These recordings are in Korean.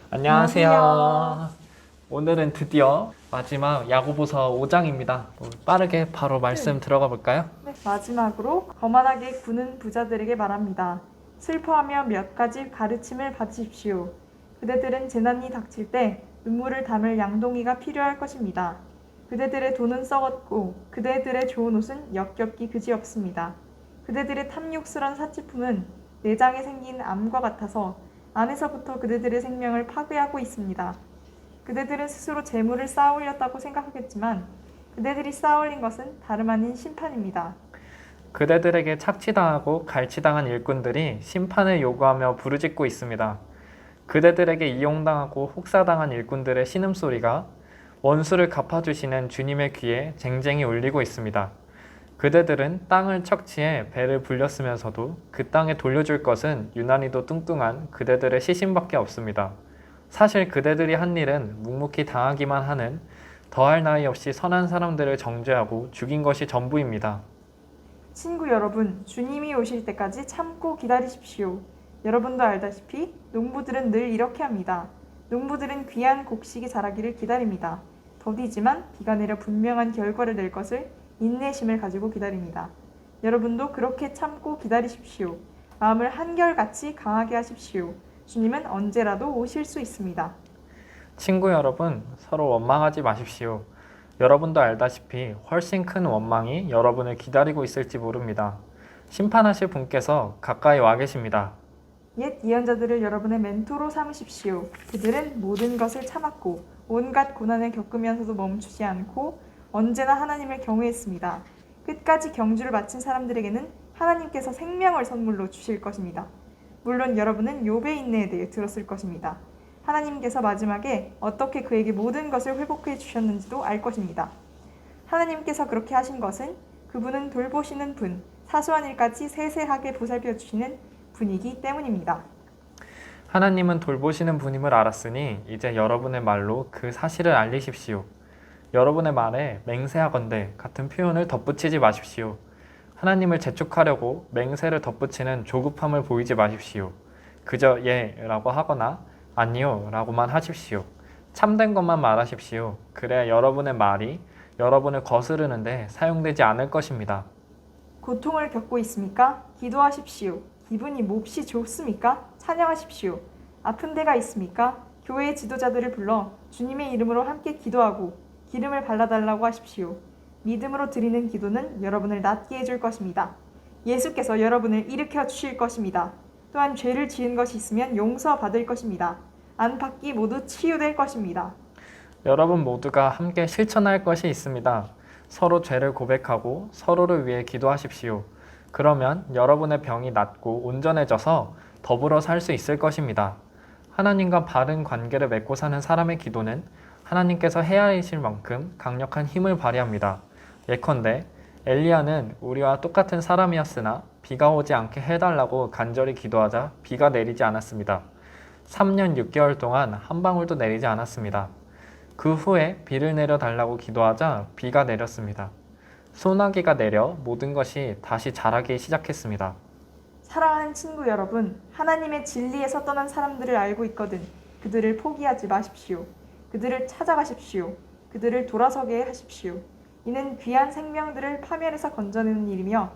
안녕하세요. 오늘은 드디어 마지막 야고보서 5장입니다. 빠르게 바로 말씀 들어가 볼까요? 네, 마지막으로 거만하게 구는 부자들에게 말합니다. 슬퍼하며 몇 가지 가르침을 받으십시오. 그대들은 재난이 닥칠 때 눈물을 담을 양동이가 필요할 것입니다. 그대들의 돈은 썩었고 그대들의 좋은 옷은 역겹기 그지없습니다. 그대들의 탐욕스런 사치품은 내장에 생긴 암과 같아서 안에서부터 그대들의 생명을 파괴하고 있습니다. 그대들은 스스로 재물을 쌓아올렸다고 생각하겠지만 그대들이 쌓아올린 것은 다름 아닌 심판입니다. 그대들에게 착취당하고 갈취당한 일꾼들이 심판을 요구하며 부르짖고 있습니다. 그대들에게 이용당하고 혹사당한 일꾼들의 신음소리가 원수를 갚아주시는 주님의 귀에 쟁쟁이 울리고 있습니다. 그대들은 땅을 척치해 배를 불렸으면서도 그 땅에 돌려줄 것은 유난히도 뚱뚱한 그대들의 시신밖에 없습니다. 사실 그대들이 한 일은 묵묵히 당하기만 하는 더할 나위 없이 선한 사람들을 정죄하고 죽인 것이 전부입니다. 친구 여러분, 주님이 오실 때까지 참고 기다리십시오. 여러분도 알다시피 농부들은 늘 이렇게 합니다. 농부들은 귀한 곡식이 자라기를 기다립니다. 더디지만 비가 내려 분명한 결과를 낼 것을 인내심을 가지고 기다립니다. 여러분도 그렇게 참고 기다리십시오. 마음을 한결같이 강하게 하십시오. 주님은 언제라도 오실 수 있습니다. 친구 여러분, 서로 원망하지 마십시오. 여러분도 알다시피 훨씬 큰 원망이 여러분을 기다리고 있을지 모릅니다. 심판하실 분께서 가까이 와 계십니다. 옛 예언자들을 여러분의 멘토로 삼으십시오. 그들은 모든 것을 참았고 온갖 고난을 겪으면서도 멈추지 않고 언제나 하나님을 경외했습니다. 끝까지 경주를 마친 사람들에게는 하나님께서 생명을 선물로 주실 것입니다. 물론 여러분은 욥의 인내에 대해 들었을 것입니다. 하나님께서 마지막에 어떻게 그에게 모든 것을 회복해 주셨는지도 알 것입니다. 하나님께서 그렇게 하신 것은 그분은 돌보시는 분, 사소한 일까지 세세하게 보살펴 주시는 분이기 때문입니다. 하나님은 돌보시는 분임을 알았으니 이제 여러분의 말로 그 사실을 알리십시오. 여러분의 말에 맹세하건대 같은 표현을 덧붙이지 마십시오. 하나님을 재촉하려고 맹세를 덧붙이는 조급함을 보이지 마십시오. 그저 예 라고 하거나 아니요 라고만 하십시오. 참된 것만 말하십시오. 그래야 여러분의 말이 여러분을 거스르는데 사용되지 않을 것입니다. 고통을 겪고 있습니까? 기도하십시오. 기분이 몹시 좋습니까? 찬양하십시오. 아픈 데가 있습니까? 교회 지도자들을 불러 주님의 이름으로 함께 기도하고 기름을 발라달라고 하십시오. 믿음으로 드리는 기도는 여러분을 낫게 해줄 것입니다. 예수께서 여러분을 일으켜 주실 것입니다. 또한 죄를 지은 것이 있으면 용서받을 것입니다. 안팎이 모두 치유될 것입니다. 여러분 모두가 함께 실천할 것이 있습니다. 서로 죄를 고백하고 서로를 위해 기도하십시오. 그러면 여러분의 병이 낫고 온전해져서 더불어 살 수 있을 것입니다. 하나님과 바른 관계를 맺고 사는 사람의 기도는 하나님께서 헤아리실 만큼 강력한 힘을 발휘합니다. 예컨대 엘리야는 우리와 똑같은 사람이었으나 비가 오지 않게 해달라고 간절히 기도하자 비가 내리지 않았습니다. 3년 6개월 동안 한 방울도 내리지 않았습니다. 그 후에 비를 내려달라고 기도하자 비가 내렸습니다. 소나기가 내려 모든 것이 다시 자라기 시작했습니다. 사랑하는 친구 여러분, 하나님의 진리에서 떠난 사람들을 알고 있거든 그들을 포기하지 마십시오. 그들을 찾아가십시오. 그들을 돌아서게 하십시오. 이는 귀한 생명들을 파멸에서 건져내는 일이며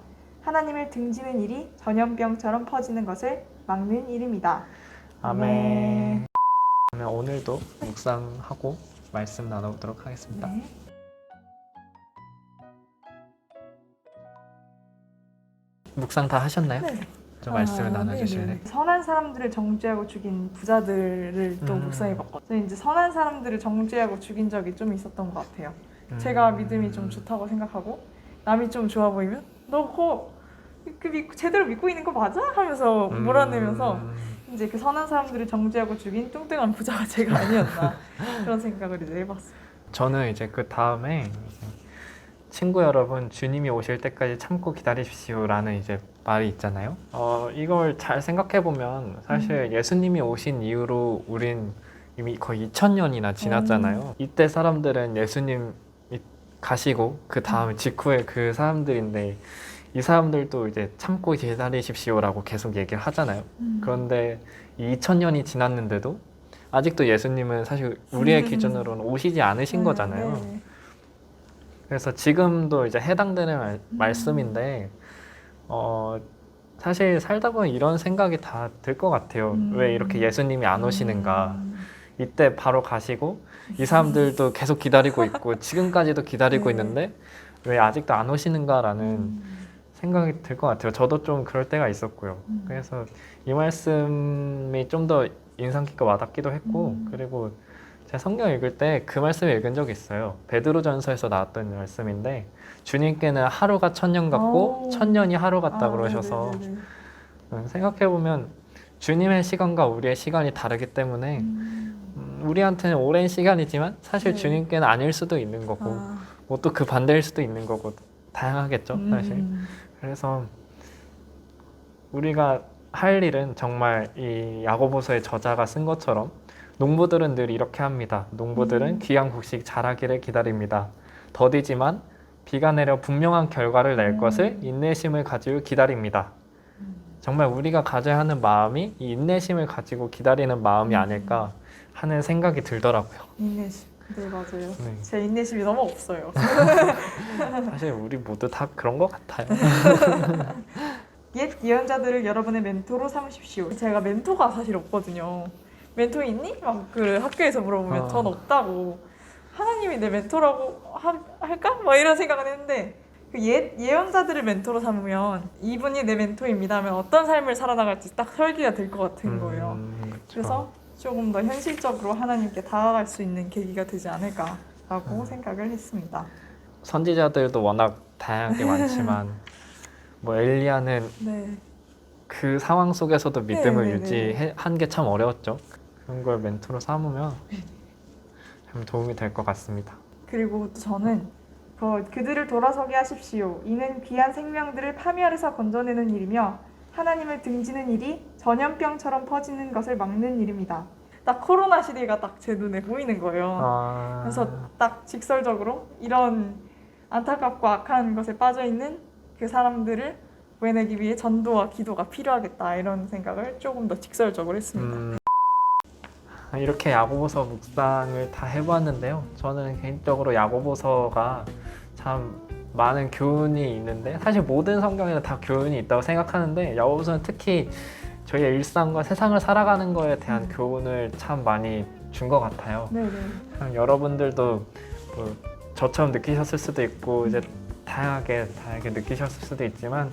하나님을 등지는 일이 전염병처럼 퍼지는 것을 막는 일입니다. 아멘. 그러면 오늘도 묵상하고 말씀 나눠보도록 하겠습니다. 네. 묵상 다 하셨나요? 네. 좀 말씀을 나눠주실래요? 네네. 선한 사람들을 정죄하고 죽인 부자들을 또 묵상해봤거든요. 저는 이제 선한 사람들을 정죄하고 죽인 적이 좀 있었던 것 같아요. 제가 믿음이 좀 좋다고 생각하고 남이 좀 좋아 보이면 너 그거 제대로 믿고 있는 거 맞아? 하면서 몰아내면서 이제 그 선한 사람들을 정죄하고 죽인 뚱뚱한 부자가 제가 아니었나 그런 생각을 이제 해봤어요. 저는 이제 그 다음에 친구 여러분, 주님이 오실 때까지 참고 기다리십시오 라는 이제 말이 있잖아요. 이걸 잘 생각해 보면 사실 예수님이 오신 이후로 우린 이미 거의 2000년이나 지났잖아요. 이때 사람들은 예수님 가시고 그 다음 직후에 그 사람들인데 이 사람들도 이제 참고 기다리십시오라고 계속 얘기를 하잖아요. 그런데 이 2000년이 지났는데도 아직도 예수님은 사실 우리의 기준으로는 오시지 않으신 거잖아요. 네. 그래서 지금도 이제 해당되는 말씀인데 사실 살다 보면 이런 생각이 다 들 것 같아요. 왜 이렇게 예수님이 안 오시는가? 이때 바로 가시고 이 사람들도 계속 기다리고 있고 지금까지도 기다리고 네. 있는데 왜 아직도 안 오시는가라는 생각이 들 것 같아요. 저도 좀 그럴 때가 있었고요. 그래서 이 말씀이 좀 더 인상 깊게 와닿기도 했고 그리고 제가 성경 읽을 때 그 말씀을 읽은 적이 있어요. 베드로전서에서 나왔던 말씀인데 주님께는 하루가 천년 같고 오. 천년이 하루 같다 아, 그러셔서 네네네네. 생각해보면 주님의 시간과 우리의 시간이 다르기 때문에 우리한테는 오랜 시간이지만 사실 네. 주님께는 아닐 수도 있는 거고 아, 뭐 또 그 반대일 수도 있는 거고 다양하겠죠 사실. 그래서 우리가 할 일은 정말 이 야고보서의 저자가 쓴 것처럼 농부들은 늘 이렇게 합니다. 농부들은 귀한 곡식 자라기를 기다립니다. 더디지만 비가 내려 분명한 결과를 낼 것을 인내심을 가지고 기다립니다. 정말 우리가 가져야 하는 마음이 이 인내심을 가지고 기다리는 마음이 아닐까 하는 생각이 들더라고요. 인내심. 네, 맞아요. 네. 제 인내심이 너무 없어요. 사실 우리 모두 다 그런 것 같아요. 옛 예언자들을 여러분의 멘토로 삼으십시오. 제가 멘토가 사실 없거든요. 멘토 있니? 막 그 학교에서 물어보면 전 없다고. 하나님이 내 멘토라고 할까? 막 이런 생각을 했는데 그 옛 예언자들을 멘토로 삼으면 이분이 내 멘토입니다 하면 어떤 삶을 살아나갈지 딱 설계가 될 것 같은 거예요. 그쵸. 그래서 조금 더 현실적으로 하나님께 다가갈 수 있는 계기가 되지 않을까라고 생각을 했습니다. 선지자들도 워낙 다양하게 많지만 뭐 엘리야는 네. 그 상황 속에서도 믿음을 네, 네, 유지한 게 참 어려웠죠. 그런 걸 멘토로 삼으면 참 도움이 될 것 같습니다. 그리고 또 저는 그들을 돌아서게 하십시오. 이는 귀한 생명들을 파멸에서 건져내는 일이며 하나님을 등지는 일이 전염병처럼 퍼지는 것을 막는 일입니다. 딱 코로나 시대가 딱 제 눈에 보이는 거예요. 그래서 딱 직설적으로 이런 안타깝고 악한 것에 빠져 있는 그 사람들을 구해내기 위해 전도와 기도가 필요하겠다 이런 생각을 조금 더 직설적으로 했습니다. 이렇게 야고보서 묵상을 다 해보았는데요. 저는 개인적으로 야고보서가 참 많은 교훈이 있는데 사실 모든 성경에는 다 교훈이 있다고 생각하는데 야고보서는 특히 저희의 일상과 세상을 살아가는 거에 대한 교훈을 참 많이 준 것 같아요. 네네. 참 여러분들도 뭐 저처럼 느끼셨을 수도 있고 이제 다양하게 느끼셨을 수도 있지만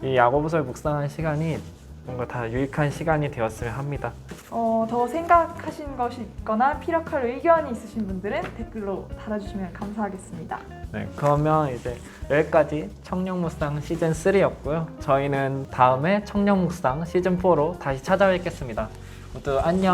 이 야고보서를 묵상하는 시간이 뭔가 다 유익한 시간이 되었으면 합니다. 더 생각하신 것이 있거나 피력할 의견이 있으신 분들은 댓글로 달아주시면 감사하겠습니다. 네, 그러면 이제 여기까지 청년묵상 시즌 3였고요. 저희는 다음에 청년묵상 시즌 4로 다시 찾아뵙겠습니다. 모두 안녕.